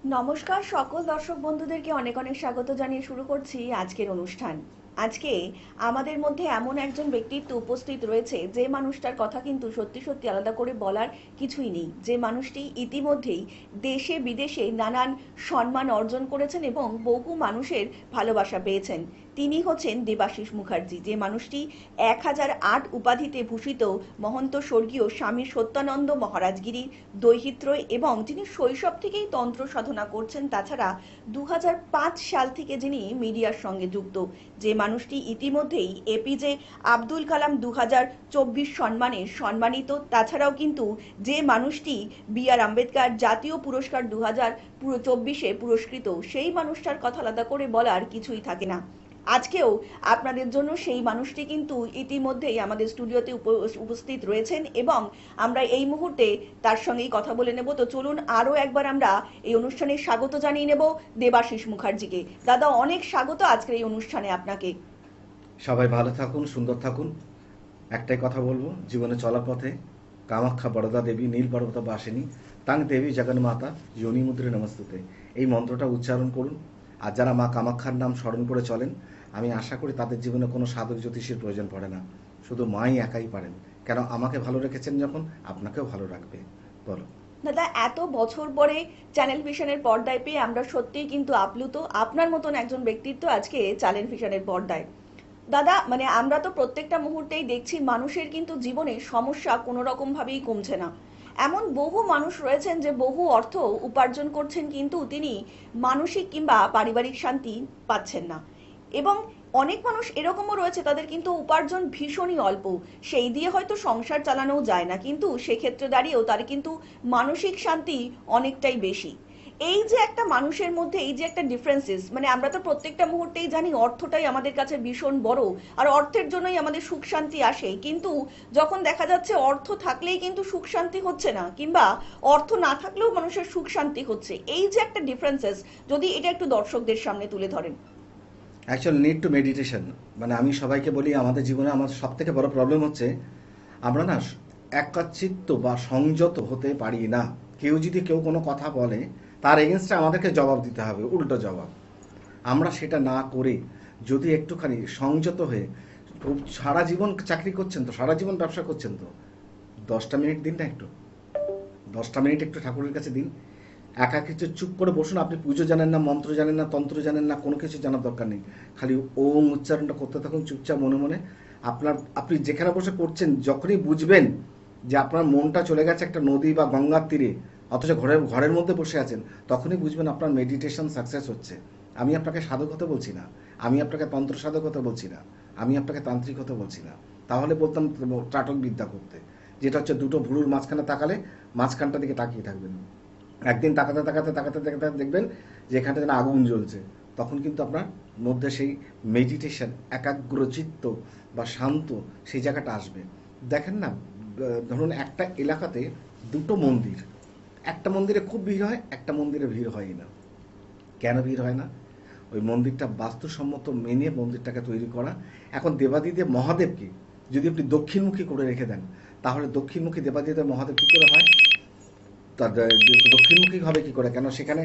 নমস্কার সকল দর্শক বন্ধুদেরকে অনেক অনেক স্বাগত জানিয়ে শুরু করছি আজকের অনুষ্ঠান। আজকে আমাদের মধ্যে এমন একজন ব্যক্তিত্ব উপস্থিত রয়েছে যে মানুষটার কথা কিন্তু সত্যি সত্যি আলাদা করে বলার কিছুই নেই। যে মানুষটি ইতিমধ্যেই দেশে বিদেশে নানান সম্মান অর্জন করেছেন এবং বহু মানুষের ভালোবাসা পেয়েছেন। তিনি হচ্ছেন দেবাশিস মুখার্জি, যে মানুষটি 1008 উপাধিতে ভূষিত মহন্ত স্বর্গীয় স্বামী সত্যানন্দ মহারাজগিরির দৌহিত্র এবং যিনি শৈশব থেকেই তন্ত্র সাধনা করছেন। তাছাড়া 2005 সাল থেকে যিনি মিডিয়ার সঙ্গে যুক্ত, যে মানুষটি ইতিমধ্যেই এপিজে আব্দুল কালাম 2024 সম্মানে সম্মানিত। তাছাড়াও কিন্তু যে মানুষটি বি.আর. আম্বেদকর জাতীয় পুরস্কার 2024-এ পুরস্কৃত, সেই মানুষটার কথা আলাদা করে বলার কিছুই থাকে না। আজকেও আপনাদের জন্য সেই মানুষটি কিন্তু ইতিমধ্যেই আমাদের স্টুডিওতে উপস্থিত রয়েছেন এবং আমরা এই মুহূর্তে তার সঙ্গেই কথা বলে নেব। তো চলুন আরও একবার আমরা এই অনুষ্ঠানে স্বাগত জানিয়ে নেব দেবাশিস মুখার্জিকে। দাদা, অনেক স্বাগত আজকের এই অনুষ্ঠানে আপনাকে। সবাই ভালো থাকুন, সুন্দর থাকুন। একটাই কথা বলবো, জীবনে চলার পথে কামাখ্যা বরদা দেবী নীল পর্বত বাসিনী তাং দেবী জগন্মাতা যোনি মুদ্রে নমস্তুতে, এই মন্ত্রটা উচ্চারণ করুন। আর যারা মা কামাখ্যার নাম স্মরণ করে চলেন, আমি আশা করি তাদের জীবনে কোনো সাধক জ্যোতিষীর প্রয়োজন পড়ে না, শুধু মাই একাই পারেন। কেন, আমাকে ভালো রেখেছেন যখন, আপনাকেও ভালো রাখবে। বলো দাদা, এত বছর পরে চ্যানেল ভিশনের পর্দায় পেয়ে আমরা সত্যিই কিন্তু আপ্লুত। আপনার মতন একজন ব্যক্তিত্ব আজকে চ্যানেল ভিশনের পর্দায়। দাদা, মানে আমরা তো প্রত্যেকটা মুহূর্তেই দেখছি মানুষের কিন্তু জীবনে সমস্যা কোনো রকম ভাবেই কমছে না। এমন বহু মানুষ রয়েছেন যে বহু অর্থ উপার্জন করছেন, কিন্তু তিনি মানসিক কিংবা পারিবারিক শান্তি পাচ্ছেন না। এবং অনেক মানুষ এরকমও রয়েছে তাদের কিন্তু উপার্জন ভীষণই অল্প, সেই দিয়ে হয়তো সংসার চালানোও যায় না, কিন্তু সেক্ষেত্রে দাঁড়িয়েও তার কিন্তু মানসিক শান্তি অনেকটাই বেশি। এই যে একটা মানুষের মধ্যে এই যে একটা ডিফারেন্সেস, মানে আমরা তো প্রত্যেকটা মুহূর্তেই জানি অর্থটাই আমাদের কাছে ভীষণ বড়, আর অর্থের জন্যই আমাদের সুখ শান্তি আসে। কিন্তু যখন দেখা যাচ্ছে অর্থ থাকলেই কিন্তু সুখ শান্তি হচ্ছে না, কিংবা অর্থ না থাকলেও মানুষের সুখ শান্তি হচ্ছে, এই যে একটা ডিফারেন্সেস, যদি এটা একটু দর্শকদের সামনে তুলে ধরেন। Actually need to meditation. মানে আমি সবাইকে বলি, আমাদের জীবনে আমাদের সব থেকে বড় প্রবলেম হচ্ছে আমরা না একাচিত্ত বা সংযত হতে পারি না। কেউ কোনো কথা বলে, তার এগেনস্টে আমাদেরকে জবাব দিতে হবে, উল্টো জবাব। আমরা সেটা না করে যদি একটুখানি সংযত হয়ে, সারা জীবন চাকরি করছেন তো, সারা জীবন ব্যবসা করছেন তো, 10টা মিনিট দিন না, একটু 10টা মিনিট একটু ঠাকুরের কাছে দিন। একা কিছু চুপ করে বসুন। আপনি পুজো জানেন না, মন্ত্র জানেন না, তন্ত্র জানেন না, কোনো কিছু জানার দরকার নেই। খালি ওম উচ্চারণটা করতে থাকুন চুপচাপ মনে মনে। আপনি যেখানে বসে করছেন, যখনই বুঝবেন যে আপনার মনটা চলে গেছে একটা নদী বা গঙ্গার তীরে, অথচ ঘরের মধ্যে বসে আছেন, তখনই বুঝবেন আপনার মেডিটেশন সাকসেস হচ্ছে। আমি আপনাকে সাধক হতে বলছি না, আমি আপনাকে তন্ত্র সাধক হতে বলছি না, আমি আপনাকে তান্ত্রিক হতে বলছি না। তাহলে বলতাম ত্রাটক বিদ্যা করতে, যেটা হচ্ছে দুটো ভুরুর মাঝখানে তাকালে মাঝখানটা দিকে তাকিয়ে থাকবেন। একদিন তাকাতে তাকাতে তাকাতে তাকাতে দেখবেন যে এখানটা যেন আগুন জ্বলছে। তখন কিন্তু আপনার মধ্যে সেই মেডিটেশন, একাগ্রচিত্ত বা শান্ত, সেই জায়গাটা আসবে। দেখেন না, ধরুন একটা এলাকাতে দুটো মন্দির, একটা মন্দিরে খুব ভিড় হয়, একটা মন্দিরে ভিড় হয় না। কেন ভিড় হয় না? ওই মন্দিরটা বাস্তুসম্মত মেনে মন্দিরটাকে তৈরি করা। এখন দেবাদিদেব মহাদেবকে যদি আপনি দক্ষিণমুখী করে রেখে দেন, তাহলে দক্ষিণমুখী দেবাদিদেব মহাদেব কী করে হয়? দক্ষিণমুখী হবে কি করে? কেন, সেখানে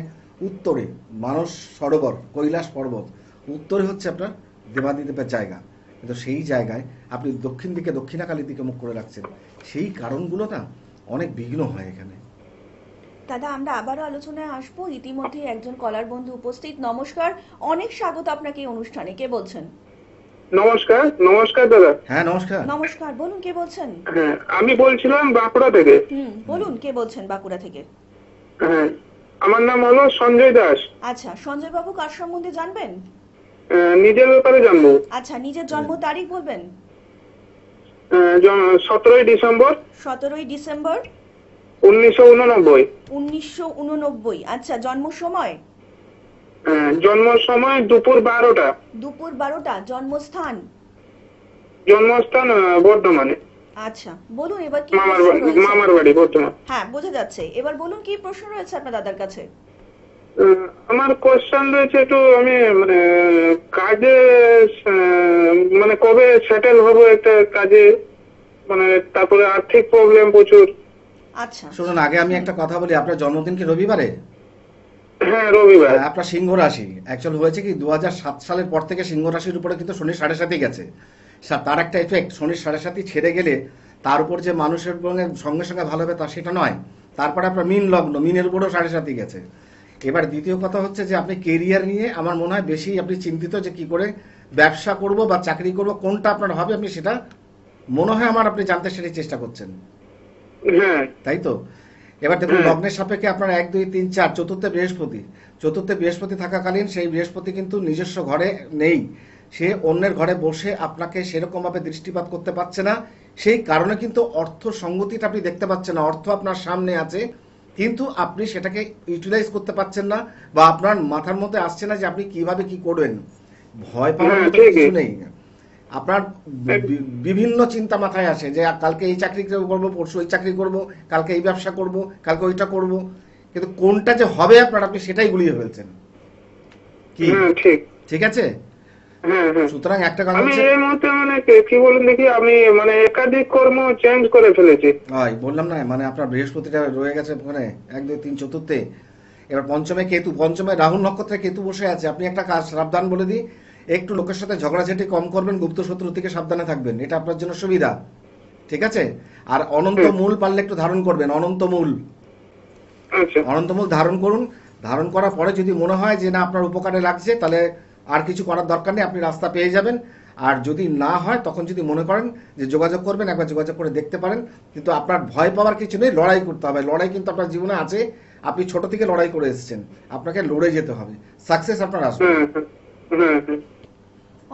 উত্তরে মানস সরোবর, কৈলাস পর্বত, উত্তরে হচ্ছে আপনার দেবাদিদেবের জায়গা, কিন্তু সেই জায়গায় আপনি দক্ষিণ দিকে, দক্ষিণাকালীর দিকে মুখ করে রাখছেন। সেই কারণগুলো না অনেক বিঘ্ন হয় এখানে। দাদা, আমরা আবারও আলোচনায় আসবো। ইতিমধ্যে একজন কলার বন্ধু উপস্থিত। নমস্কার, অনেক স্বাগত আপনাকে এই অনুষ্ঠানে। কে বলছেন? নমস্কার। নমস্কার দাদা। হ্যাঁ, নমস্কার। নমস্কার, বলুন কে বলছেন? হ্যাঁ, আমি বলছিলাম বাঁকুড়া থেকে। বলুন কে বলছেন বাঁকুড়া থেকে? হ্যাঁ, আমার নাম হলো সঞ্জয় দাস। আচ্ছা, সঞ্জয় বাবু কার সম্বন্ধে জানবেন? নিজের ব্যাপারে জানবো। আচ্ছা, নিজের জন্ম তারিখ বলবেন? 17ই ডিসেম্বর 17ই ডিসেম্বর 1989। 1989। আচ্ছা, জন্ম সময়? জন্ম সময় দুপুর 12টা। দুপুর 12টা। জন্মস্থান? জন্মস্থান বর্ধমানে। আচ্ছা, বলুন এবার কি মামার প্রশ্ন বাড়ি, রয়েছে? মামার বাড়ি বর্ধমান। হ্যাঁ, বোঝা যাচ্ছে। এবার বলুন কি প্রশ্ন রয়েছে আপনার দাদার কাছে? আমার কোশ্চেন রয়েছে একটু, আমি মানে কাজে মানে কবে সেটেল হবো একটা কাজে, মানে তারপরে আর্থিক প্রবলেম প্রচুর। আচ্ছা, শুনুন, আগে আমি একটা কথা বলি, আপনার জন্মদিন কি রবিবারে? হ্যাঁ রবিবার। আপনার সিংহ রাশি অ্যাকচুয়াল হয়েছে কি 2007 সালের পর থেকে সিংহ রাশির উপরে কিন্তু শনি 7.5 গেছে। তার একটা এফেক্ট, শনির 7.5 ছেড়ে গেলে তার উপর যে মানুষের সঙ্গে সঙ্গে ভালো হবে তা সেটা নয়। তারপরে আপনার মীন লগ্ন, মিনের উপরেও 7.5 গেছে। এবার দ্বিতীয় কথা হচ্ছে যে আপনি কেরিয়ার নিয়ে আমার মনে হয় বেশি আপনি চিন্তিত, যে কি করে ব্যবসা করব বা চাকরি করব, কোনটা আপনার হবে আপনি সেটা মনে হয় আমার আপনি জানতে সেটাই চেষ্টা করছেন, হ্যাঁ তাই তো? এবার দেখুন হ্যাঁ। লগ্নের সাপেক্ষে আপনার 1 2 3 4 চতুর্থে বৃহস্পতি থাকাকালীন সেই বৃহস্পতি কিন্তু নিজস্ব ঘরে নেই, সে অন্যের ঘরে বসে আপনাকে সেরকম ভাবে দৃষ্টিপাত করতে পারছে না। সেই কারণে কিন্তু অর্থ সঙ্গতিটা আপনি দেখতে পাচ্ছেন না। অর্থ আপনার সামনে আছে কিন্তু আপনি সেটাকে ইউটিলাইজ করতে পারছেন না, বা আপনার মাথার মধ্যে আসছে না যে আপনি কিভাবে কি করবেন। ভয় পাওয়ার হ্যাঁ, মতো ঠিকই। কিছু নেই। আপনার বিভিন্ন চিন্তা মাথায় আসে যে কালকে এই চাকরি করবো, পরশু ওই চাকরি করব, কালকে এই ব্যবসা করব, কালকে ওইটা করব, কিন্তু কোনটা যে হবে আপনার আপনি সেটাই গুলিয়ে ফেলছেন। কি হ্যাঁ ঠিক। ঠিক আছে? হ্যাঁ হ্যাঁ। সুতরাং একটা কথা আমি হচ্ছে, এই মুহূর্তে মানে কি বলুন দেখি, আমি মানে একাধিক কর্ম চেঞ্জ করে ফেলেছি। হয় বললাম না, মানে আপনার বৃহস্পতিটা রয়ে গেছে ওখানে 1 2 3 চতুর্থে। এবার পঞ্চমে কেতু, পঞ্চমে রাহুর নক্ষত্রে কেতু বসে আছে। আপনি একটা কাজ সাবধান বলে দিই, একটু লোকের সাথে ঝগড়াঝাটি কম করবেন, গুপ্ত শত্রু থেকে সাবধানে থাকবেন, এটা আপনার জন্য সুবিধা। ঠিক আছে? আর অনন্ত মূল পারলে একটু ধারণ করবেন, অনন্ত মূল। আচ্ছা। অনন্তমূল ধারণ করুন। ধারণ করার পরে যদি মনে হয় যে না আপনার উপকারে লাগছে, তাহলে আর কিছু করার দরকার নেই, আপনি রাস্তা পেয়ে যাবেন। আর যদি না হয় তখন যদি মনে করেন যে যোগাযোগ করবেন, একবার যোগাযোগ করে দেখতে পারেন। কিন্তু আপনার ভয় পাওয়ার কিছু নেই, লড়াই করতে হবে। লড়াই কিন্তু আপনার জীবনে আছে, আপনি ছোট থেকে লড়াই করে এসেছেন, আপনাকে লড়ে যেতে হবে, সাকসেস আপনার আসবে। হ্যাঁ হ্যাঁ হ্যাঁ হ্যাঁ।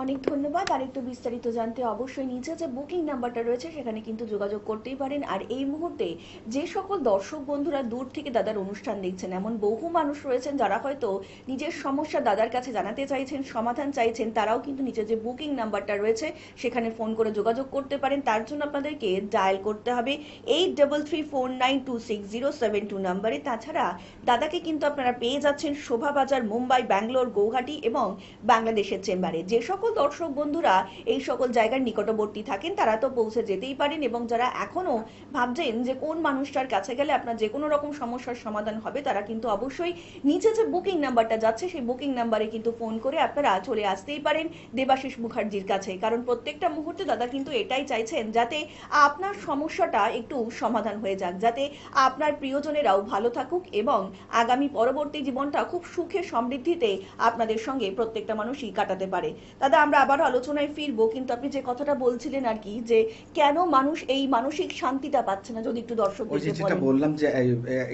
অনেক ধন্যবাদ। আর একটু বিস্তারিত জানতে অবশ্যই নিচে যে বুকিং নাম্বারটা রয়েছে সেখানে কিন্তু যোগাযোগ করতেই পারেন। আর এই মুহূর্তে যে সকল দর্শক বন্ধুরা দূর থেকে দাদার অনুষ্ঠান দেখছেন, এমন বহু মানুষ রয়েছেন যারা হয়তো নিজের সমস্যা দাদার কাছে জানাতে চাইছেন, সমাধান চাইছেন, তারাও কিন্তু নিচে যে বুকিং নাম্বারটা রয়েছে সেখানে ফোন করে যোগাযোগ করতে পারেন। তার জন্য আপনাদেরকে ডায়াল করতে হবে 8334926072 নাম্বারে। তাছাড়া দাদাকে কিন্তু আপনারা পেয়ে যাচ্ছেন শোভাবাজার, মুম্বাই, ব্যাঙ্গালোর, গৌহাটি এবং বাংলাদেশের চেম্বারে। যে সকল দর্শক বন্ধুরা এই সকল জায়গার নিকটবর্তী থাকেন তারা তো পৌঁছে যেতেই পারেন, এবং যারা এখনো ভাবছেন যে কোন মানুষটার কাছে গেলে আপনার যে কোনো রকম সমস্যার সমাধান হবে, তারা কিন্তু অবশ্যই নিচে যে বুকিং নাম্বারটা যাচ্ছে সেই বুকিং নাম্বারে কিন্তু ফোন করে আপনারা চলে আসতেই পারেন দেবাশিস মুখার্জির কাছে। কারণ প্রত্যেকটা মুহূর্তে দাদা কিন্তু এটাই চাইছেন যাতে আপনার সমস্যাটা একটু সমাধান হয়ে যাক, যাতে আপনার প্রিয়জনেরাও ভালো থাকুক এবং আগামী পরবর্তী জীবনটা খুব সুখে সমৃদ্ধিতে আপনাদের সঙ্গে প্রত্যেকটা মানুষই কাটাতে পারে। দাদা আমরা আবারও আলোচনায় ফিরবো, কিন্তু আপনি যে কথাটা বলছিলেন আর কি, যে কেন মানুষ এই মানসিক শান্তিটা পাচ্ছে না, যদি একটু ওই যে দর্শকদেরকে যেটা বলেন। বললাম যে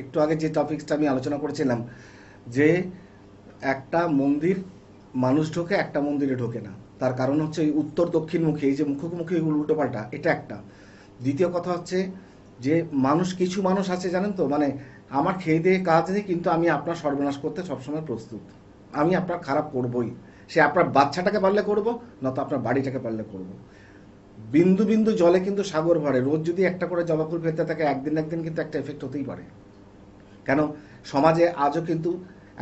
একটু আগে যে টপিকসটা আমি আলোচনা করেছিলাম, যে একটা মন্দির মানুষ ঢোকে, একটা মন্দিরে ঢোকে না। তার কারণ হচ্ছে এই উত্তর দক্ষিণমুখী, এই যে মুখোমুখি উল্টো পাল্টা, এটা একটা। দ্বিতীয় কথা হচ্ছে যে কিছু মানুষ আছে জানেন তো, মানে আমার খেয়ে দিয়ে কাজ নেই, কিন্তু আমি আপনার সর্বনাশ করতে সবসময় প্রস্তুত। আমি আপনার খারাপ করবই, সে আপনার বাচ্চাটাকে পারলে করব, নয়তো আপনার বাড়িটাকে পারলে করব। বিন্দু বিন্দু জলে কিন্তু সাগর ভরে। রোজ যদি একটা করে জবা ফুল ফেলতে থাকে, একদিন না একদিন কিন্তু একটা এফেক্ট হতেই পারে। কেন সমাজে আজও কিন্তু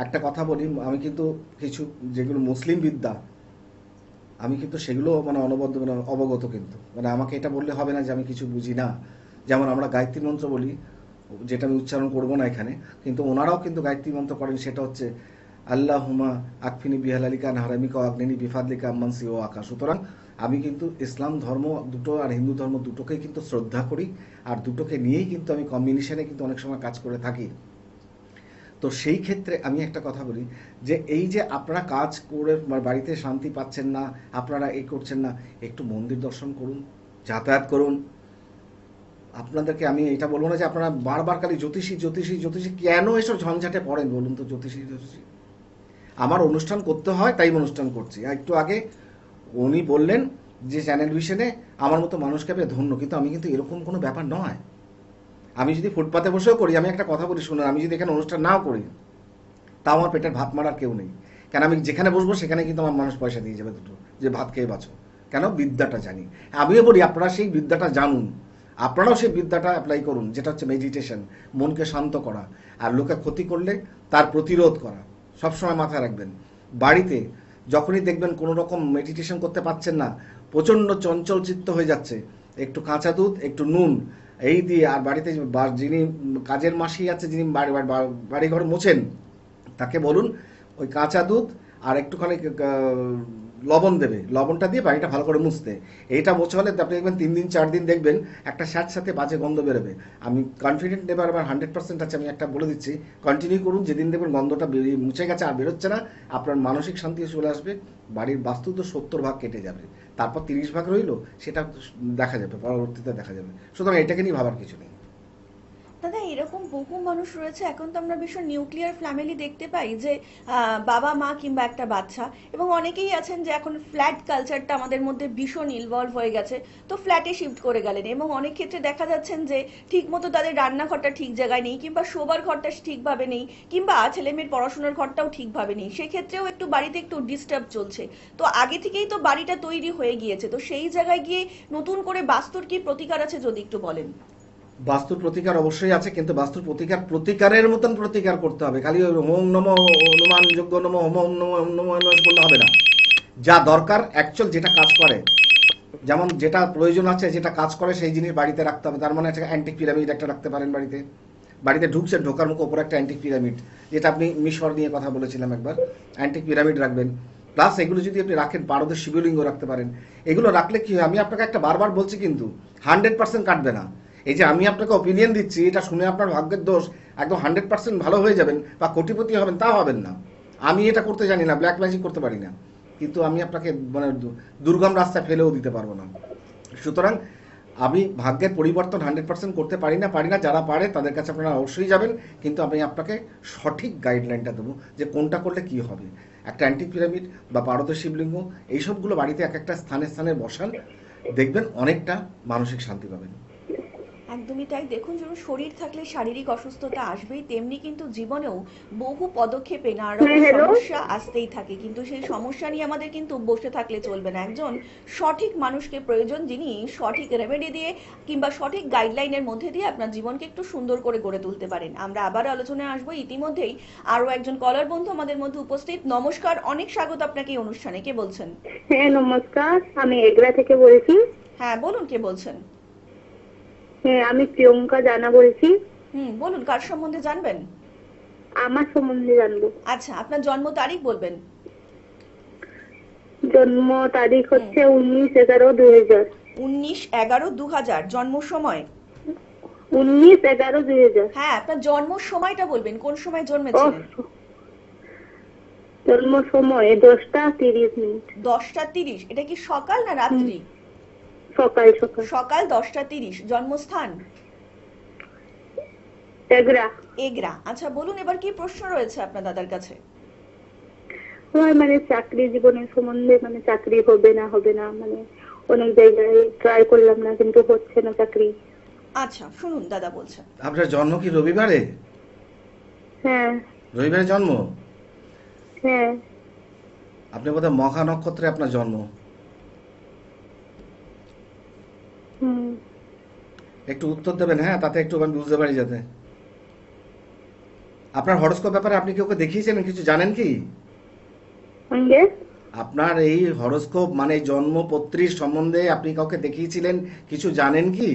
একটা কথা বলি, আমি কিন্তু কিছু যেগুলো মুসলিম বিদ্যা, আমি কিন্তু সেগুলো মানে অনবদ্য মানে অবগত, কিন্তু মানে আমাকে এটা বললে হবে না যে আমি কিছু বুঝি না। যেমন আমরা গায়ত্রী মন্ত্র বলি, যেটা আমি উচ্চারণ করব না এখানে, কিন্তু ওনারাও কিন্তু গায়ত্রী মন্ত্র করেন, সেটা হচ্ছে আল্লাহুমা আকফিনি বিহালালিকা নাহারামিকা আগ্নিনি বিফাদলিকা আম্মানসি ও আকা। সুতরাং আমি কিন্তু ইসলাম ধর্ম দুটো আর হিন্দু ধর্ম দুটোকেই কিন্তু শ্রদ্ধা করি, আর দুটোকে নিয়েই কিন্তু আমি কম্বিনেশনে কিন্তু অনেক সময় কাজ করে থাকি। তো সেই ক্ষেত্রে আমি একটা কথা বলি, যে এই যে আপনারা কাজ করে বাড়িতে শান্তি পাচ্ছেন না, আপনারা এই করছেন না, একটু মন্দির দর্শন করুন, যাতায়াত করুন। আপনাদেরকে আমি এটা বলবো না যে আপনারা বারবার খালি জ্যোতিষী জ্যোতিষী জ্যোতিষী, কেন এসব ঝঞ্ঝাটে পড়েন বলুন তো? জ্যোতিষী জ্যোতিষী, আমার অনুষ্ঠান করতে হয় তাই অনুষ্ঠান করছি। একটু আগে উনি বললেন যে চ্যানেল ভিশনে আমার মতো মানুষকে পেয়ে ধন্য, কিন্তু আমি কিন্তু এরকম কোনো ব্যাপার নয়। আমি যদি ফুটপাতে বসেও করি, আমি একটা কথা বলি শুনুন, আমি যদি এখানে অনুষ্ঠান নাও করি, তাও আমার পেটের ভাত মারার কেউ নেই। কেন আমি যেখানে বসবো সেখানে কিন্তু আমার মানুষ পয়সা দিয়ে যাবে দুটো, যে ভাত খেয়ে বাঁচো। কেন? বিদ্যাটা জানি। আমিও বলি আপনারা সেই বিদ্যাটা জানুন, আপনারাও সেই বিদ্যাটা অ্যাপ্লাই করুন, যেটা হচ্ছে মেডিটেশন, মনকে শান্ত করা, আর লোকে ক্ষতি করলে তার প্রতিরোধ করা। সবসময় মাথায় রাখবেন, বাড়িতে যখনই দেখবেন কোনো রকম মেডিটেশন করতে পারছেন না, প্রচণ্ড চঞ্চল চিত্ত হয়ে যাচ্ছে, একটু কাঁচা দুধ, একটু নুন এই দিয়ে, আর বাড়িতে যিনি কাজের মাসি আছে, যিনি বাড়িঘর মোছেন, তাকে বলুন ওই কাঁচা দুধ আর একটুখানি লবণ দেবে, লবণটা দিয়ে বাড়িটা ভালো করে মুছতে। এইটা মোছা হলে আপনি দেখবেন 3 দিন 4 দিন দেখবেন একটা সাথে সাথে বাজে গন্ধ বেরোবে। আমি কনফিডেন্ট এবার আমার 100% আছে, আমি একটা বলে দিচ্ছি, কন্টিনিউ করুন। যেদিন দেখবেন গন্ধটা মুছে গেছে আর বেরোচ্ছে না, আপনার মানসিক শান্তি চলে আসবে, বাড়ির বাস্তু তো 70 ভাগ কেটে যাবে, তারপর 30 ভাগ রইলো সেটা দেখা যাবে, পরবর্তীতে দেখা যাবে। সুতরাং এটাকে নিয়ে ভাবার কিছু নেই। দাদা এরকম বহু মানুষ রয়েছে, এখন তো আমরা ভীষণ নিউক্লিয়ার ফ্যামিলি দেখতে পাই, যে বাবা মা কিংবা একটা বাচ্চা, এবং অনেকেই আছেন যে এখন ফ্ল্যাট কালচারটা আমাদের মধ্যে ভীষণ ইনভলভ হয়ে গেছে, তো ফ্ল্যাটে শিফট করে গেলেন, এবং অনেক ক্ষেত্রে দেখা যাচ্ছেন যে ঠিকমতো তাদের রান্নাঘরটা ঠিক জায়গায় নেই, কিংবা শোবার ঘরটা ঠিকভাবে নেই, কিংবা ছেলেমেয়ের পড়াশোনার ঘরটাও ঠিকভাবে নেই, সেক্ষেত্রেও একটু বাড়িতে একটু ডিস্টার্ব চলছে। তো আগে থেকেই তো বাড়িটা তৈরি হয়ে গিয়েছে, তো সেই জায়গায় গিয়ে নতুন করে বাস্তুর কি প্রতিকার আছে যদি একটু বলেন। বাস্তুর প্রতিকার অবশ্যই আছে, কিন্তু বাস্তুর প্রতিকারের মতন প্রতিকার করতে হবে। খালি ওই হোম নম হনুমান যজ্ঞ নম হোম ওম নম ওম নম বললে হবে না। যা দরকার অ্যাকচুয়াল যেটা কাজ করে, যেমন যেটা প্রয়োজন আছে, যেটা কাজ করে সেই জিনিস বাড়িতে রাখতে হবে। তার মানে একটা অ্যান্টিক পিরামিড একটা রাখতে পারেন বাড়িতে। বাড়িতে ঢুকছেন, ঢোকার মুখে ওপরে একটা অ্যান্টিক পিরামিড, যেটা আপনি মিশর নিয়ে কথা বলেছিলাম একবার, অ্যান্টিক পিরামিড রাখবেন। প্লাস এগুলো যদি আপনি রাখেন, পারদের শিবলিঙ্গ রাখতে পারেন। এগুলো রাখলে কি হয়, আমি আপনাকে একটা বারবার বলছি, কিন্তু 100% কাটবে না। এই যে আমি আপনাকে অপিনিয়ন দিচ্ছি, এটা শুনে আপনার ভাগ্যের দোষ, একদম 100% ভালো হয়ে যাবেন বা কোটিপতি হবেন তা হবেন না। আমি এটা করতে জানি না, ব্ল্যাক ম্যাজিক করতে পারি না, কিন্তু আমি আপনাকে মানে দুর্গম রাস্তায় ফেলেও দিতে পারবো না। সুতরাং আমি ভাগ্যের পরিবর্তন 100% করতে পারি না। যারা পারে তাদের কাছে আপনারা অবশ্যই যাবেন, কিন্তু আমি আপনাকে সঠিক গাইডলাইনটা দেবো যে কোনটা করলে কি হবে। একটা অ্যান্টিক পিরামিড বা পারদের শিবলিঙ্গ এইসবগুলো বাড়িতে এক একটা স্থানে স্থানে বসান, দেখবেন অনেকটা মানসিক শান্তি পাবেন। একদমই তাই। দেখুন, যেমন শরীর থাকলে শারীরিক অসুস্থতা আসবেই, তেমনি কিন্তু জীবনেও বহু পদক্ষেপে নানা রকম সমস্যা আসতেই থাকে, কিন্তু সেই সমস্যা নিয়ে আমাদের কিন্তু বসে থাকলে চলবে না। একজন সঠিক মানুষকে প্রয়োজন, যিনি সঠিক রেমেডি দিয়ে কিংবা সঠিক গাইডলাইনের মধ্যে দিয়ে আপনার জীবনকে একটু সুন্দর করে গড়ে তুলতে পারেন। আমরা আবার আলোচনায় আসবো, ইতিমধ্যেই আরো একজন কলার বন্ধু আমাদের মধ্যে উপস্থিত। নমস্কার, অনেক স্বাগত আপনাকে এই অনুষ্ঠানে। কে বলছেন? হ্যাঁ নমস্কার, আমি এগরা থেকে বলছি। হ্যাঁ বলুন, কে বলছেন? হ্যাঁ আমি প্রিয়ঙ্কা জানা বলছি। বলুন, কার সম্বন্ধে জানবেন? আমার সম্বন্ধে জানবো। আচ্ছা, আপনার জন্ম তারিখ বলবেন? জন্ম তারিখ হচ্ছে 19/11/2000। 19/11/2000। জন্ম সময়? 19/11/2000। হ্যাঁ, আপনার জন্ম সময়টা বলবেন, কোন সময় জন্মেছিলেন? জন্ম সময় 10:30। 10:30। এটা কি সকাল না রাত্রি? সকাল সকাল। সকাল 10:30। জন্মস্থান? এগরা। এগরা। আচ্ছা বলুন, এবার কি প্রশ্ন রয়েছে আপনার দাদার কাছে? মানে চাকরি জীবনের সম্বন্ধে, মানে চাকরি হবে না মানে অনেক জায়গায় ট্রাই করলাম না, কিন্তু হচ্ছে না চাকরি। আচ্ছা শুনুন, দাদা বলছেন। আপনার জন্ম কি রবিবারে? হ্যাঁ। রবিবারে জন্ম? হ্যাঁ। আপনি বোধহয় মখা নক্ষত্রে আপনার জন্ম। একটু উত্তর দেবেন, হ্যাঁ, তাতে একটু আমি বুঝতে পারি যাতে। আপনার হরোস্কোপ ব্যাপারে আপনি কি ওকে দেখিয়েছেন, কিছু জানেন কি? আপনার এই হরোস্কোপ মানে জন্মপত্রীর সম্বন্ধে আপনি কাউকে দেখিয়েছিলেন, কিছু জানেন কি?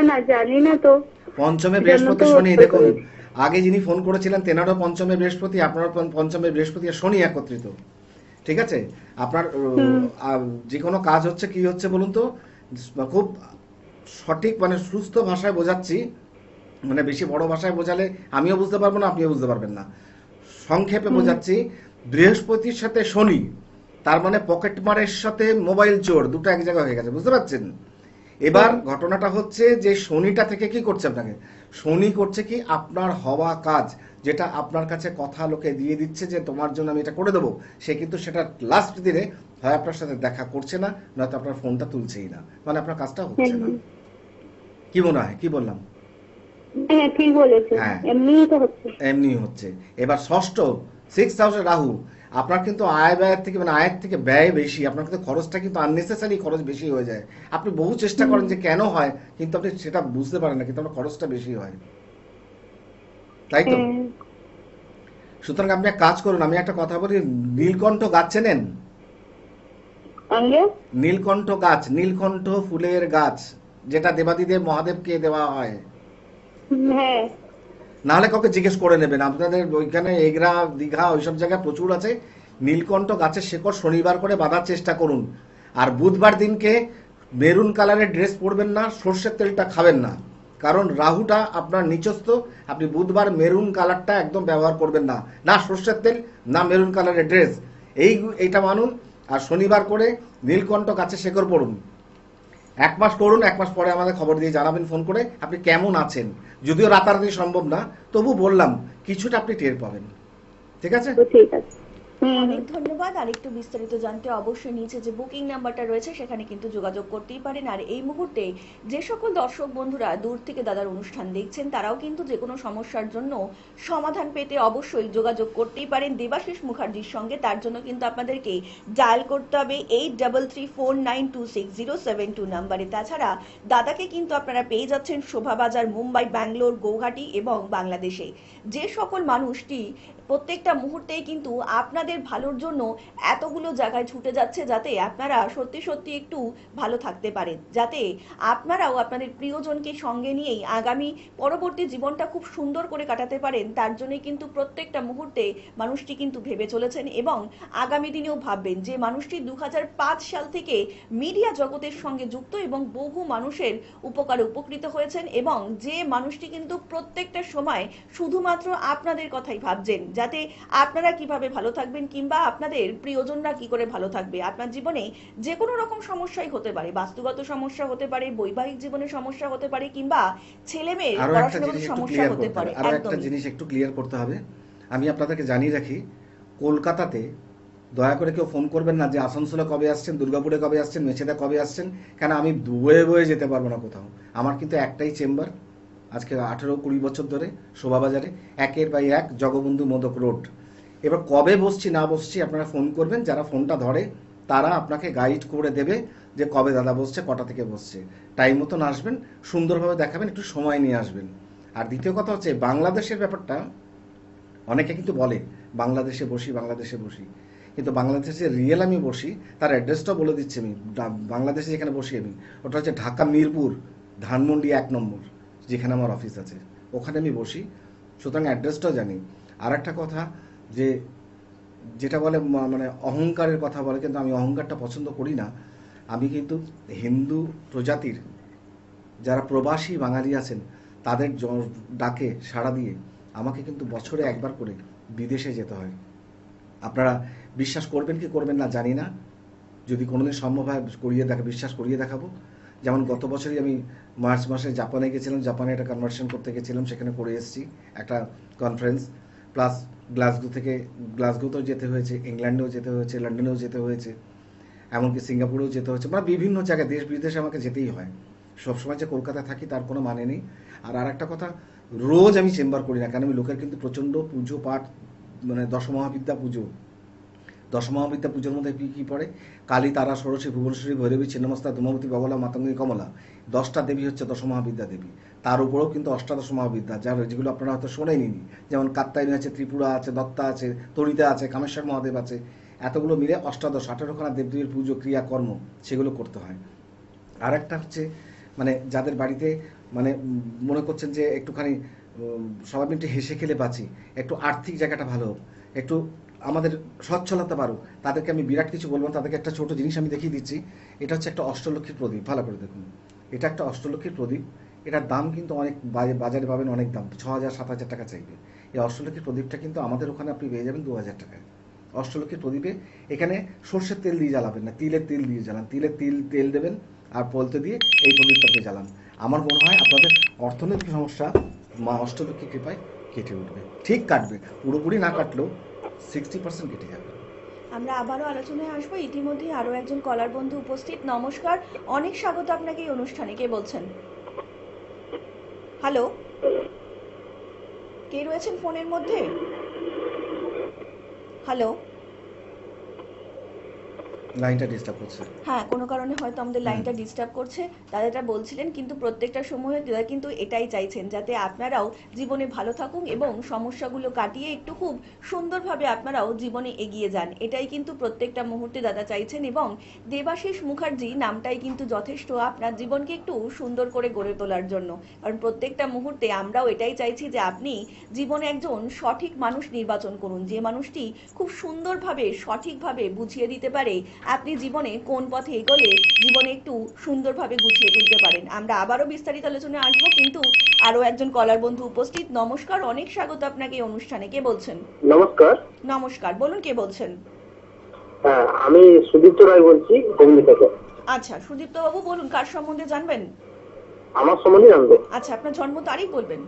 না জানি না তো। পঞ্চমে বৃহস্পতি শনি, দেখুন আগে যিনি ফোন করেছিলেন তেনারও পঞ্চমে বৃহস্পতি, আপনার পঞ্চমে বৃহস্পতি আর শনি একত্রিত। ঠিক আছে, আপনার যে কোনো কাজ হচ্ছে কি হচ্ছে বলুন তো, খুব সঠিক মানে সুস্থ ভাষায় বোঝাচ্ছি, মানে বেশি বড় ভাষায় বোঝালে আমিও বুঝতে পারবো না, আপনিও বুঝতে পারবেন না। সংক্ষেপে বোঝাচ্ছি, বৃহস্পতির সাথে শনি, তার মানে পকেট মারের সাথে মোবাইল চোর, দুটো এক জায়গায় হয়ে গেছে, বুঝতে পারছেন? এবার ঘটনাটা হচ্ছে যে শনিটা থেকে কি করছে আপনাকে, শনি করছে কি আপনার হওয়া কাজ, যেটা আপনার কাছে কথা লোকে দিয়ে দিচ্ছে যে তোমার জন্য আমি এটা করে দেবো, সে কিন্তু সেটা লাস্ট দিনে হয় আপনার সাথে দেখা করছে না, নয়তো আপনার ফোনটা তুলছেই না, মানে আপনার কাজটা হচ্ছে না। কি মনে হয়, কি বললাম? হ্যাঁ ঠিক বলেছেন। এমনিই তো হচ্ছে। এমনি হচ্ছে। এবার ষষ্ঠ 6th হাউসে রাহু, আপনার কিন্তু আয় ব্যয়ের থেকে মানে আয়ের থেকে ব্যয় বেশি, আপনার কিন্তু খরচটা কিন্তু আননেসেসারি খরচ বেশি হয়ে যায়। আপনি বহু চেষ্টা করেন যে কেন হয়, কিন্তু আপনি সেটা বুঝতে পারেন না, কিন্তু আপনার খরচটা বেশি হয়, তাই তো? সুতরাং আপনি এক কাজ করুন, আমি একটা কথা বলি, নীলকণ্ঠ গাছ চেনেন? নীলকণ্ঠ গাছ, নীলকণ্ঠ ফুলের গাছ, যেটা দেবাদিদেব মহাদেবকে দেওয়া হয়। নাহলে কাউকে জিজ্ঞেস করে নেবেন। আপনাদের ওইখানে এগরা দীঘা ওইসব জায়গায় প্রচুর আছে। নীলকণ্ঠ গাছের শেকড় শনিবার করে বাঁধার চেষ্টা করুন। আর বুধবার দিনকে মেরুন কালারের ড্রেস পরবেন না, সর্ষের তেলটা খাবেন না, কারণ রাহুটা আপনার নিচস্থ। আপনি বুধবার মেরুন কালারটা একদম ব্যবহার করবেন না, না সর্ষের তেল না মেরুন কালারের ড্রেস, এইটা মানুন। আর শনিবার করে নীলকণ্ঠ গাছের শেকড় পড়ুন। 1 মাস করুন, 1 মাস পরে আমাদের খবর দিয়ে জানাবেন ফোন করে আপনি কেমন আছেন। যদিও রাতারাতি সম্ভব না, তবু বললাম কিছুটা আপনি টের পাবেন। ঠিক আছে? তো ঠিক আছে। অনেক ধন্যবাদ। আর একটু বিস্তারিত জানতে অবশ্যই নিচে যে বুকিং নাম্বারটা রয়েছে সেখানে কিন্তু যোগাযোগ করতেই পারেন। আর এই মুহূর্তে যে সকল দর্শক বন্ধুরা দূর থেকে দাদার অনুষ্ঠান দেখছেন তারাও কিন্তু যে কোনো সমস্যার জন্য সমাধান পেতে অবশ্যই যোগাযোগ করতেই পারেন দেবাশিস মুখার্জির সঙ্গে। তার জন্য কিন্তু আপনাদেরকে ডায়াল করতে হবে 8334926072 নাম্বারে। তাছাড়া দাদাকে কিন্তু আপনারা পেয়ে যাচ্ছেন শোভাবাজার, মুম্বাই, ব্যাঙ্গালোর, গৌহাটি এবং বাংলাদেশে। যে সকল মানুষটি প্রত্যেকটা মুহূর্তেই কিন্তু আপনাদের ভালোর জন্য এতগুলো জায়গায় ছুটে যাচ্ছে, যাতে আপনারা সত্যি সত্যি একটু ভালো থাকতে পারেন, যাতে আপনারাও আপনাদের প্রিয়জনকে সঙ্গে নিয়েই আগামী পরবর্তী জীবনটা খুব সুন্দর করে কাটাতে পারেন। তার জন্যই কিন্তু প্রত্যেকটা মুহূর্তে মানুষটি কিন্তু ভেবে চলেছেন এবং আগামী দিনেও ভাববেন। যে মানুষটি 2005 সাল থেকে মিডিয়া জগতের সঙ্গে যুক্ত এবং বহু মানুষের উপকারে উপকৃত হয়েছেন, এবং যে মানুষটি কিন্তু প্রত্যেকটা সময় শুধুমাত্র আপনাদের কথাই ভাবছেন, যাতে আপনারা কিভাবে ভালো থাকবেন কিংবা আপনাদের প্রিয়জনরা কি করে ভালো থাকবে। আপনার জীবনে যে কোনো রকম সমস্যাই হতে পারে, বাস্তুগত সমস্যা হতে পারে, বৈবাহিক জীবনে সমস্যা হতে পারে, কিংবা ছেলে মেয়ের আরো একটা পড়াশোনাগত জিনিস একটু সমস্যা ক্লিয়ার হতে করতে পারে। হবে, আরো একটা একদমই। জিনিস একটু ক্লিয়ার করতে হবে। আমি আপনাদেরকে জানিয়ে রাখি, কলকাতাতে দয়া করে কেউ ফোন করবেন না যে আসানসোলে কবে আসছেন, দুর্গাপুরে কবে আসছেন, মেছেদা কবে আসছেন, কেন আমি বয়ে বয়ে যেতে পারবো না কোথাও। আমার কিন্তু একটাই চেম্বার, আজকে 18-20 বছর ধরে শোভাবাজারে 1-1 জগবন্ধু মোদক রোড। এবার কবে বসছি না বসছি আপনারা ফোন করবেন, যারা ফোনটা ধরে তারা আপনাকে গাইড করে দেবে যে কবে দাদা বসছে, কটা থেকে বসছে। টাইম মতন আসবেন, সুন্দরভাবে দেখাবেন, একটু সময় নিয়ে আসবেন। আর দ্বিতীয় কথা হচ্ছে বাংলাদেশের ব্যাপারটা, অনেকে কিন্তু বলে বাংলাদেশে বসি বাংলাদেশে বসি, কিন্তু বাংলাদেশে রিয়েল আমি বসি তার অ্যাড্রেসটা বলে দিচ্ছি আমি। বাংলাদেশে যেখানে বসি আমি, ওটা হচ্ছে ঢাকা মিরপুর ধানমন্ডি 1 নম্বর, যেখানে আমার অফিস আছে, ওখানে আমি বসি। সুতরাং অ্যাড্রেসটাও জানি। আর একটা কথা, যে যেটা বলে মানে অহংকারের কথা বলে, কিন্তু আমি অহংকারটা পছন্দ করি না। আমি কিন্তু হিন্দু প্রজাতির যারা প্রবাসী বাঙালি আছেন তাদের ডাকে সাড়া দিয়ে আমাকে কিন্তু বছরে একবার করে বিদেশে যেতে হয়। আপনারা বিশ্বাস করবেন কি করবেন না জানি না, যদি কোনোদিন সম্ভব হয় বিশ্বাস করিয়ে দেখাবো। যেমন গত বছরই আমি মার্চ মাসে জাপানে গেছিলাম, জাপানে একটা কনভার্সন করতে গেছিলাম, সেখানে করে এসেছি একটা কনফারেন্স। প্লাস গ্লাসগোতেও যেতে হয়েছে, ইংল্যান্ডেও যেতে হয়েছে, লন্ডনেও যেতে হয়েছে, এমনকি সিঙ্গাপুরেও যেতে হয়েছে, মানে বিভিন্ন জায়গায় দেশ বিদেশে আমাকে যেতেই হয়। সবসময় যে কলকাতায় থাকি তার কোনো মানে নেই। আর একটা কথা, রোজ আমি চেম্বার করি না, কারণ আমি লোকের কিন্তু প্রচণ্ড পুজো পাঠ, মানে দশমহাবিদ্যা পুজো পুজোর মধ্যে কী পড়ে? কালী, তারা, ষোড়শী, ভুবনেশ্বরী, ভৈরবী, ছিন্নমস্তা, ধূমাবতী, বগলা, মাতঙ্গী, কমলা, 10টা দেবী হচ্ছে দশমহাবিদ্যা দেবী। তার উপরেও কিন্তু অষ্টাদশ মহাবিদ্যা, যেগুলো আপনারা হয়তো শোনেননি, যেমন কাত্যায়নী আছে, ত্রিপুরা আছে, দত্তা আছে, তরিতা আছে, কামেশ্বর মহাদেব আছে, এতগুলো মিলে অষ্টাদশ 18খানা দেবদেবীর পুজো ক্রিয়াকর্ম সেগুলো করতে হয়। আর একটা হচ্ছে, মানে যাদের বাড়িতে মানে মনে করছেন যে একটুখানি সবাই একটু হেসে খেলে বাঁচি, একটু আর্থিক জায়গাটা ভালো হোক, একটু আমাদের সচ্ছলতা বাড়ুক, তাদেরকে আমি বিরাট কিছু বলবো না, তাদেরকে একটা ছোট জিনিস আমি দেখিয়ে দিচ্ছি। এটা হচ্ছে একটা অষ্টলক্ষ্মীর প্রদীপ, ভালো করে দেখুন। এটা একটা অষ্টলক্ষ্মীর প্রদীপ, এটার দাম কিন্তু অনেক, বাজারে পাবেন অনেক দাম, 6,000-7,000 টাকা চাইবে। এই অষ্টলক্ষ্মীর প্রদীপটা কিন্তু আমাদের ওখানে আপনি পেয়ে যাবেন 2,000 টাকায়। অষ্টলক্ষ্মীর প্রদীপে এখানে সর্ষের তেল দিয়ে জ্বালাবেন না, তিলের তেল দিয়ে জ্বালান। তেল দেবেন আর পলতে দিয়ে এই প্রদীপটাকে জ্বালান। আমার মনে হয় আপনাদের অর্থনৈতিক সমস্যা মা অষ্টলক্ষ্মী কৃপায় কেটে উঠবে, ঠিক কাটবে, পুরোপুরি না কাটলেও 60% কেটে যাবে। আমরা আবারও আলোচনায় আসবো। ইতিমধ্যে আরো একজন কলার বন্ধু উপস্থিত। নমস্কার, অনেক স্বাগত আপনাকে এই অনুষ্ঠানে। কে বলছেন? হ্যালো, কে রয়েছেন ফোনের মধ্যে? হ্যালো, লাইনটা ডিস্টার্ব করছে। হ্যাঁ, কোনো কারণে হয়তো আমাদের হুম। লাইনটা ডিস্টার্ব করছে। দাদা এটা বলছিলেন, কিন্তু প্রত্যেকটা সময়ে দাদা কিন্তু এটাই চাইছেন যাতে আপনারাও জীবনে ভালো থাকুন এবং সমস্যাগুলো কাটিয়ে একটু খুব সুন্দরভাবে আপনারাও জীবনে এগিয়ে যান। এটাই কিন্তু প্রত্যেকটা মুহূর্তে দাদা চাইছেন, এবং দেবাশিস মুখার্জি নামটাই কিন্তু যথেষ্ট আপনার জীবনকে একটু সুন্দর করে গড়ে তোলার জন্য। কারণ প্রত্যেকটা মুহূর্তে আমরাও এটাই চাইছি যে আপনি জীবনে একজন সঠিক মানুষ নির্বাচন করুন, যে মানুষটি খুব সুন্দরভাবে সঠিকভাবে বুঝিয়ে দিতে পারে আপনি জীবনে কোন পথে এগোলে জীবনে একটু সুন্দরভাবে গুছিয়ে তুলতে পারেন। আমরা আবারও বিস্তারিত আলোচনায় আসবো, কিন্তু আরো একজন কলার বন্ধু উপস্থিত। নমস্কার, অনেক স্বাগত আপনাকে এই অনুষ্ঠানে। কে বলছেন? নমস্কার। নমস্কার, বলুন কে বলছেন? হ্যাঁ, আমি সুদীপ্ত রায় বলছি হুগলি থেকে। আচ্ছা সুদীপ্ত বাবু, বলুন কার সম্বন্ধে জানবেন? আমার সম্বন্ধে জানবো। আচ্ছা, আপনার জন্ম তারিখ বলবেন?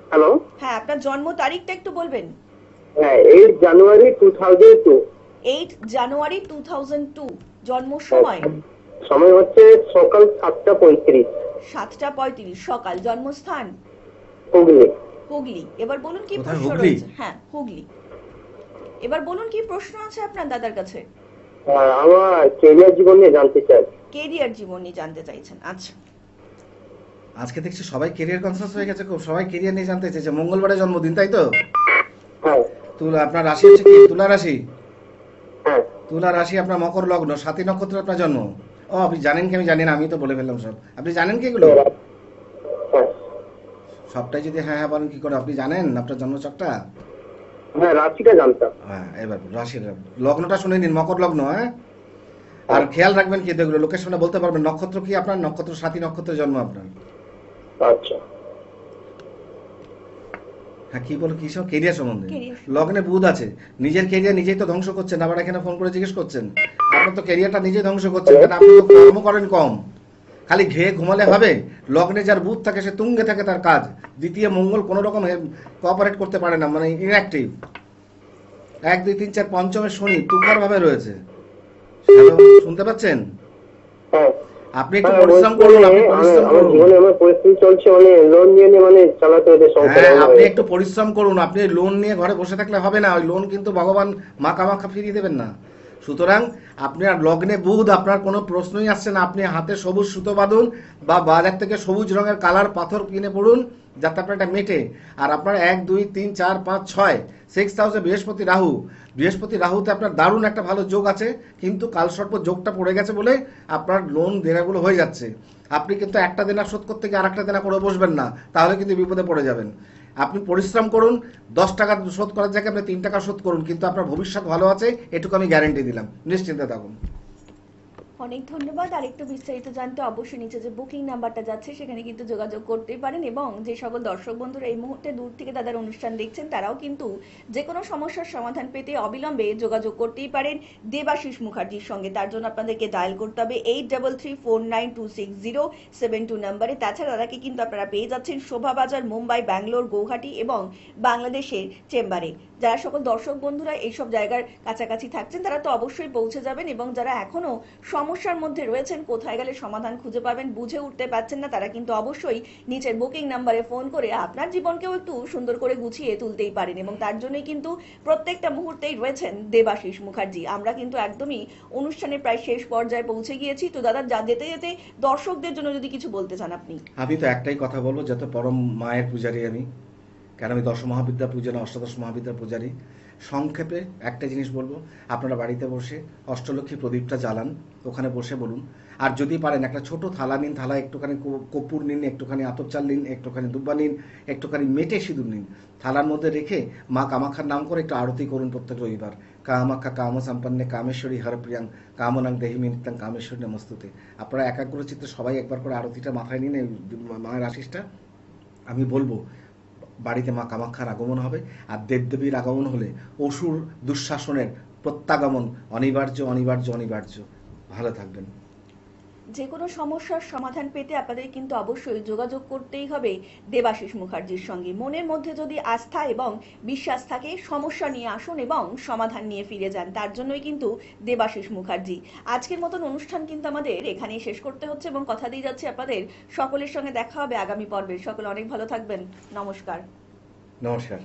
হ্যালো। হ্যাঁ, আপনার জন্ম তারিখটা একটু বলবেন? হ্যাঁ, 8 জানুয়ারি 2002। 8 জানুয়ারি 2002। জন্ম সময়? সময় হচ্ছে সকাল 7:35। 7:35 সকাল। জন্মস্থান? হুগলি। হুগলি। এবার বলুন কি কোথায়, প্রশ্ন হুগলি? রয়েছে? হ্যাঁ, হুগলি। এবার বলুন কি প্রশ্ন আছে আপনার দাদার কাছে? হ্যাঁ, আমার কেরিয়ার জীবন নিয়ে জানতে চাই। কেরিয়ার জীবন নিয়ে জানতে চাইছেন? আচ্ছা। আজকে দেখছি সবাই কেরিয়ার কনসাস হয়ে গেছে, খুব সবাই কেরিয়ার নিয়ে জানতে চাইছে। মঙ্গলবারে জন্মদিন, তাই তো? হ্যাঁ। তুলা, আপনার রাশি হচ্ছে কি? তুলা রাশি। হ্যাঁ। তুলা রাশি, আপনার মকর লগ্ন, সাথী নক্ষত্রে আপনার জন্ম। ও, আপনি জানেন কি? আমি জানি না, আমি তো বলে ফেললাম সব। আপনি জানেন কি এগুলো? হ্যাঁ। সবটাই যদি হ্যাঁ হ্যাঁ বলেন কি করে? আপনি জানেন আপনার জন্মছকটা? হ্যাঁ, রাশিটা জানতাম। হ্যাঁ, এবার রাশির লগ্নটা শুনে নিন, মকর লগ্ন। হ্যাঁ, আর খেয়াল রাখবেন কি দেখলো লোকেশনে বলতে পারবেন নক্ষত্র কি আপনার? নক্ষত্র সাথী নক্ষত্রে জন্ম আপনার। আচ্ছা। হ্যাঁ, কি বলো, কি সব কেরিয়ার সম্বন্ধে? Career। লগ্নে বুধ আছে, নিজের কেরিয়ার নিজেই তো ধ্বংস করছেন, আবার এখানে ফোন করে জিজ্ঞেস করছেন। আপনার তো কেরিয়ারটা নিজেই ধ্বংস করছেন, কারণ আপনি তো কর্ম করেন কম, খালি ঘেয়ে ঘুমালে হবে? লগ্নে যার বুধ থাকে সে তুঙ্গে থাকে তার কাজ। দ্বিতীয় মঙ্গল কোনো রকম কোঅপারেট করতে পারে না, মানে ইনঅ্যাক্টিভ। 1 2 3 4 পঞ্চমে শনি তুখার ভাবে রয়েছে। হ্যালো, শুনতে পাচ্ছেন? হ্যাঁ। আপনি একটু হ্যাঁ, পরিশ্রম বলছি করুন, আপনি আমি- পরিশ্রম আমার করুন। জীবনে আমার পরিস্থিতি চলছে, মানে লোন নিয়ে নিয়ে মানে চালাতে হচ্ছে সংসার। হ্যাঁ, আপনি একটু পরিশ্রম করুন। আপনি লোন নিয়ে ঘরে বসে থাকলে হবে না, ওই লোন কিন্তু ভগবান মা কামাখ্যা ফিরিয়ে দেবেন না। সুতরাং আপনার লগ্নে বুধ, আপনার কোনো প্রশ্নই আসছে না। আপনি হাতে সবুজ সুতো বাঁধুন বা বাজার থেকে সবুজ রঙের কালার পাথর কিনে পড়ুন, যাতে আপনার এটা মেটে। আর আপনার 1 2 3 4 5 6 6 হাউসে বৃহস্পতি রাহু। বৃহস্পতি রাহুতে আপনার দারুণ একটা ভালো যোগ আছে, কিন্তু কালসর্প যোগটা পড়ে গেছে বলে আপনার লোন দেনাগুলো হয়ে যাচ্ছে। আপনি কিন্তু একটা দেনা শোধ করতে গিয়ে আর একটা দেনা করে বসবেন না, তাহলে কিন্তু বিপদে পড়ে যাবেন। আপনি পরিশ্রম করুন, 10 টাকা শোধ করার জায়গায় আপনি 3 টাকা শোধ করুন, কিন্তু আপনার ভবিষ্যৎ ভালো আছে, এটুকু আমি গ্যারেন্টি দিলাম। নিশ্চিন্তে থাকুন। অনেক ধন্যবাদ। আর একটু বিস্তারিত জানতে অবশ্যই নিচে যে বুকিং নাম্বারটা যাচ্ছে সেখানে কিন্তু যোগাযোগ করতেই পারেন, এবং যে সকল দর্শক বন্ধুরা এই মুহূর্তে দূর থেকে দাদার অনুষ্ঠান দেখছেন তারাও কিন্তু যে কোনো সমস্যার সমাধান পেতে অবিলম্বে যোগাযোগ করতেই পারেন দেবাশিস মুখার্জির সঙ্গে। তার জন্য আপনাদেরকে ডায়াল করতে হবে 8334926072 নাম্বারে। তাছাড়া দাদাকে কিন্তু আপনারা পেয়ে যাচ্ছেন শোভাবাজার, মুম্বাই, ব্যাঙ্গালোর, গৌহাটি এবং বাংলাদেশের চেম্বারে। যারা সকল দর্শক বন্ধুরা এইসব জায়গার কাছাকাছি থাকছেন তারা তো অবশ্যই পৌঁছে যাবেন, এবং যারা এখনো সমস্যার মধ্যে রয়েছেন, কোথায় গেলে সমাধান খুঁজে পাবেন বুঝে উঠতে পারছেন না, তারা কিন্তু অবশ্যই নিচের বুকিং নাম্বারে ফোন করে আপনার জীবনকেও একটু সুন্দর করে গুছিয়ে তুলতেই পারেন। এবং তার জন্যই কিন্তু প্রত্যেকটা মুহূর্তেই রয়েছেন দেবাশিস মুখার্জি। আমরা কিন্তু একদমই অনুষ্ঠানের প্রায় শেষ পর্যায়ে পৌঁছে গিয়েছি। তো দাদা যেতে যেতে দর্শকদের জন্য যদি কিছু বলতে চান আপনি। আমি তো একটাই কথা বলবো, যত পরম মায়ের পূজারী আমি, কেন আমি 10 মহাবিদ্যা পূজা না, অষ্টাদশ মহাবিদ্যার পূজারী। সংক্ষেপে একটা জিনিস বলবো, আপনারা বাড়িতে বসে অষ্টলক্ষ্মী প্রদীপটা জ্বালান, ওখানে বসে বলুন। আর যদি পারেন একটা ছোট থালা নিন, থালা একটুখানি কর্পূর নিন, একটুখানি আতপ চাল নিন, একটুখানি দুব্বা নিন, একটুখানি মেটে সিঁদুর নিন, থালার মধ্যে রেখে মা কামাখ্যার নাম করে একটু আরতি করুন প্রত্যেক রবিবার। কামাখ্যা কাম সম্পন্নে কামেশ্বরী হরপ্রিয়াং কামনাং দেহি মিনিতাং কামেশ্বরী নমস্তুতে। আপনারা একাগ্র চিত্তে সবাই একবার করে আরতিটা মাথায় নিন, এই মায়ের আশিসটা। আমি বলবো বাড়িতে মা কামাখ্যার আগমন হবে, আর দেবদেবীর আগমন হলে অসুর দুঃশাসনের প্রত্যাগমন অনিবার্য অনিবার্য অনিবার্য। ভালো থাকবেন। যে কোনো সমস্যার সমাধান পেতে আপনাদের কিন্তু অবশ্যই যোগাযোগ করতেই হবে দেবাশিস মুখার্জির সঙ্গে। মনের মধ্যে যদি আস্থা এবং বিশ্বাস থাকে, সমস্যা নিয়ে আসুন এবং সমাধান নিয়ে ফিরে যান। তার জন্যই কিন্তু দেবাশিস মুখার্জি। আজকের মতন অনুষ্ঠান কিন্তু আমাদের এখানেই শেষ করতে হচ্ছে, এবং কথা দিয়ে যাচ্ছি আপনাদের সকলের সঙ্গে দেখা হবে আগামী পর্বে। সকলে অনেক ভালো থাকবেন। নমস্কার। নমস্কার।